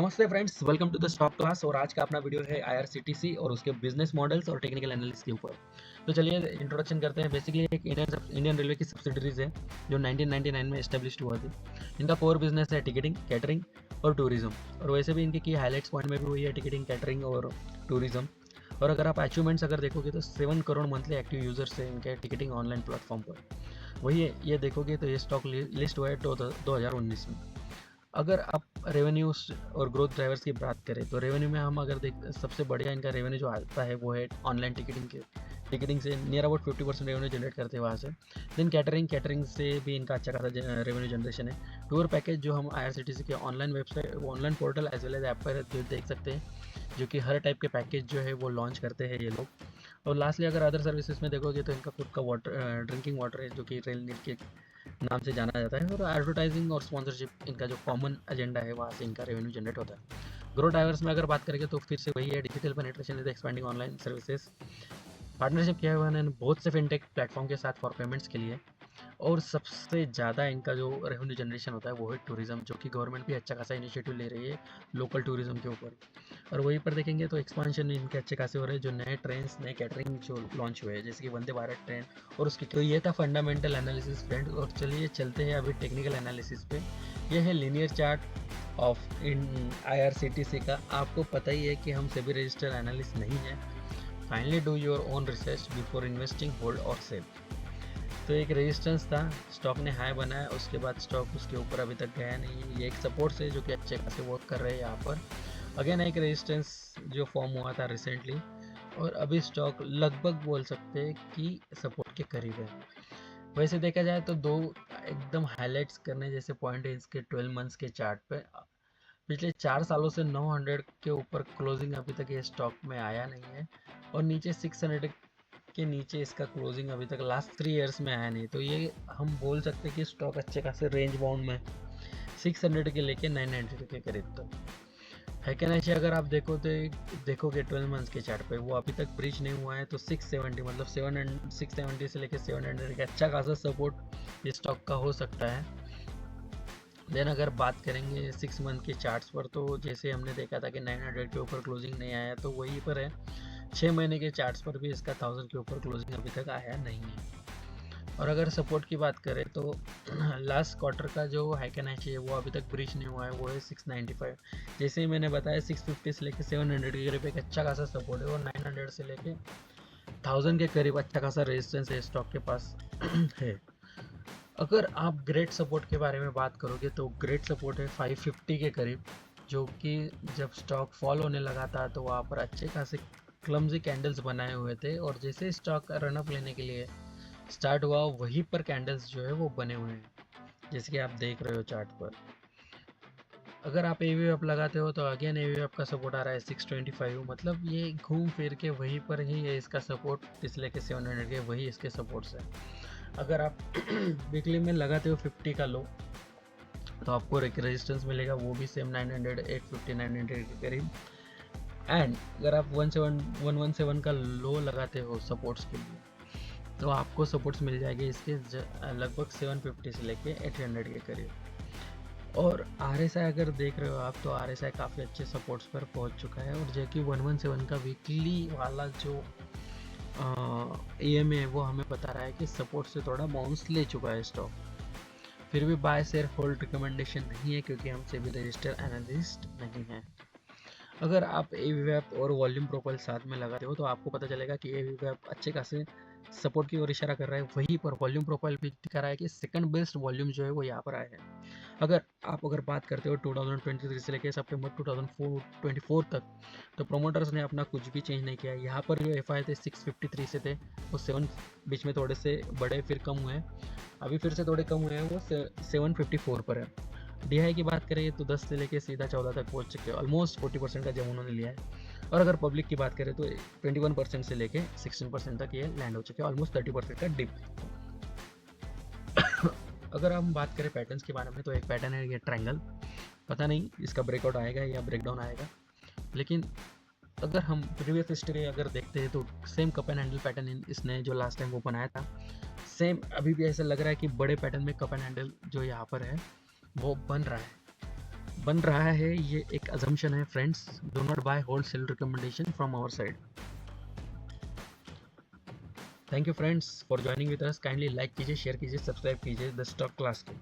नमस्ते friends, welcome to the stock class. और आज का अपना वीडियो है आईआरसीटीसी और उसके बिजनेस मॉडल्स और टेक्निकल एनालिसिस के ऊपर। तो चलिए इंट्रोडक्शन करते हैं। बेसिकली एक इंडियन रेलवे की सब्सिडरीज है जो 1999 में एस्टेब्लिश हुआ थी। इनका कोर बिजनेस है टिकटिंग, कैटरिंग और टूरिज्म। और वैसे भी इनकी की हाईलाइट्स पॉइंट में भी वही है, टिकटिंग, कैटरिंग और टूरिज्म। और अगर आप अचीवमेंट्स अगर देखोगे तो 7 करोड़ मंथली एक्टिव यूजर्स है इनके टिकटिंग ऑनलाइन प्लेटफॉर्म पर। वही ये देखोगे तो ये स्टॉक लिस्ट हुआ है 2019 में। अगर आप रेवेन्यू और ग्रोथ ड्राइवर्स की बात करें तो रेवेन्यू में हम अगर देख सबसे बढ़िया इनका रेवेन्यू जो आता है वो है ऑनलाइन टिकटिंग से नियर अबाउट 50% रेवेन्यू जनरेट करते हैं वहाँ से। देन कैटरिंग से भी इनका अच्छा खासा रेवेन्यू जनरेशन है। टूर पैकेज जो हम आईआरसीटीसी के online website, online portal as well as app पर जो देख सकते हैं, जो कि हर टाइप के पैकेज जो है वो लॉन्च करते हैं ये लोग। और लास्टली अगर अदर सर्विसेज में देखोगे तो इनका खुद का वाटर, ड्रिंकिंग वाटर है जो कि रेल नीर के नाम से जाना जाता है। और एडवर्टाइजिंग और स्पॉन्सरशिप इनका जो कॉमन एजेंडा है वहाँ से इनका रेवेन्यू जनरेट होता है। ग्रो ड्राइवर्स में अगर बात करेंगे तो फिर से वही है, digital penetration with expanding online services. Partnership किया हुआ है बहुत से फिनटेक प्लेटफॉर्म के साथ फॉर पेमेंट्स के लिए। और सबसे ज़्यादा इनका जो रेवेन्यू जनरेशन होता है वो है टूरिज्म, जो कि गवर्नमेंट भी अच्छा खासा इनिशिएटिव ले रही है लोकल टूरिज्म के ऊपर। और वहीं पर देखेंगे तो एक्सपांशन इनके अच्छे खासे हो रहे हैं, जो नए ट्रेन, नए कैटरिंग जो लॉन्च हुए हैं जैसे कि वंदे भारत ट्रेन और उसकी। तो ये था फंडामेंटल एनालिसिस फ्रेंड। और चलिए चलते हैं अभी टेक्निकल एनालिसिस पे। ये है linear chart of in IRCTC का। आपको पता ही है कि हम सभी रजिस्टर एनालिस्ट नहीं है। Finally do your own research before investing, hold और सेल। तो एक रेजिस्टेंस था, स्टॉक ने हाई बनाया, उसके बाद स्टॉक उसके ऊपर अभी तक गया नहीं है। ये एक सपोर्ट है जो कि अच्छे खासे वर्क कर रहे हैं यहाँ पर। अगेन एक रेजिस्टेंस जो फॉर्म हुआ था रिसेंटली, और अभी स्टॉक लगभग बोल सकते हैं कि सपोर्ट के करीब है। वैसे देखा जाए तो दो एकदम हाईलाइट्स करने जैसे पॉइंट है इसके 12 मंथ्स के चार्ट पे। पिछले 4 सालों से 900 के ऊपर क्लोजिंग अभी तक ये स्टॉक में आया नहीं है। और नीचे 600 के नीचे इसका क्लोजिंग अभी तक लास्ट 3 इयर्स में आया नहीं। तो ये हम बोल सकते हैं कि स्टॉक अच्छे खासे रेंज बाउंड में 600 के लेके 990 के करीब तक है। क्या नहीं, अगर आप देखोगे 12 मंथ्स के चार्ट पे वो अभी तक ब्रीच नहीं हुआ है। तो 670 मतलब 670 से लेके 700 का अच्छा खासा सपोर्ट इस स्टॉक का हो सकता है। देन अगर बात करेंगे 6 मंथ के चार्ट्स पर तो जैसे हमने देखा था कि 900 के ऊपर क्लोजिंग नहीं आया, तो वहीं पर है। 6 महीने के चार्ट्स पर भी इसका 1000 के ऊपर क्लोजिंग अभी तक आया नहीं है। और अगर सपोर्ट की बात करें तो लास्ट क्वार्टर का जो हाइकन है वो अभी तक ब्रीच नहीं हुआ है, वो है 695। जैसे ही मैंने बताया 650 से लेके 700 के करीब एक अच्छा खासा सपोर्ट है, और 900 से लेके 1000 के करीब अच्छा खासा रेजिस्टेंस है स्टॉक के पास है। अगर आप ग्रेट सपोर्ट के बारे में बात करोगे तो ग्रेट सपोर्ट है 550 के करीब, जो कि जब स्टॉक फॉल होने लगा था तो वहाँ पर अच्छे खासे क्लमजी कैंडल्स बनाए हुए थे। और जैसे स्टॉक का रनअप लेने के लिए स्टार्ट हुआ वहीं पर कैंडल्स जो है वो बने हुए हैं जैसे कि आप देख रहे हो चार्ट पर। अगर आप एवी अप लगाते हो तो अगेन एवी अप का सपोर्ट आ रहा है 625। मतलब ये घूम फिर के वहीं पर ही है इसका सपोर्ट, पिछले के 700 के वही इसके सपोर्ट्स है। अगर आप वीकली में लगाते हो 50 का लो तो आपको एक रेजिस्टेंस मिलेगा, वो भी सेम 900, 850, 900 के करीब। एंड अगर आप 117 का लो लगाते हो सपोर्ट्स के लिए तो आपको सपोर्ट्स मिल जाएंगे इसके लगभग 750 से लेके 800 के करीब। और RSI अगर देख रहे हो आप तो RSI काफ़ी अच्छे सपोर्ट्स पर पहुंच चुका है। और जो कि 117 का वीकली वाला जो EMA है वो हमें बता रहा है कि सपोर्ट से थोड़ा बाउंस ले चुका है स्टॉक। फिर भी बाय शेयर होल्ड रिकमेंडेशन नहीं है क्योंकि हम से भी रजिस्टर एनालिस्ट नहीं है। अगर आप एवीवैप और वॉल्यूम प्रोफाइल साथ में लगाते हो तो आपको पता चलेगा कि एवीवैप अच्छे खासे सपोर्ट की ओर इशारा कर रहा है, वहीं पर वॉल्यूम प्रोफाइल भी दिखा रहा है कि सेकंड बेस्ट वॉल्यूम जो है वो यहाँ पर आया है। अगर बात करते हो 2023 से लेकर सितंबर 2024 तक, तो प्रोमोटर्स ने अपना कुछ भी चेंज नहीं किया। यहाँ पर जो एफ आई थे 653 से थे, वो 7 बीच में थोड़े से बढ़े फिर कम हुए, अभी फिर से थोड़े कम हुए हैं, वो 754 पर है। DI की बात करें तो 10 से लेके सीधा 14 तक पहुंच चुके हैं, ऑलमोस्ट 40% का जम उन्होंने लिया है। और अगर पब्लिक की बात करें तो 21% से लेके 16% तक ये लैंड हो चुके हैं, ऑलमोस्ट 30% का डिप। अगर हम बात करें पैटर्न्स के बारे में तो एक पैटर्न है ये ट्रायंगल, पता नहीं इसका ब्रेकआउट आएगा या ब्रेकडाउन आएगा। लेकिन अगर हम प्रीवियस हिस्ट्री अगर देखते हैं तो same cup and handle pattern इसने जो लास्ट टाइम वो बनाया था, सेम अभी भी ऐसा लग रहा है कि बड़े पैटर्न में कप एंड हैंडल जो यहाँ पर है वो बन रहा है। बन रहा है, ये एक अजम्पशन है friends. Do not buy wholesale recommendation from our side. Thank you friends for joining with us. Kindly like कीजिए, शेयर कीजिए, सब्सक्राइब कीजिए द स्टॉक क्लास को।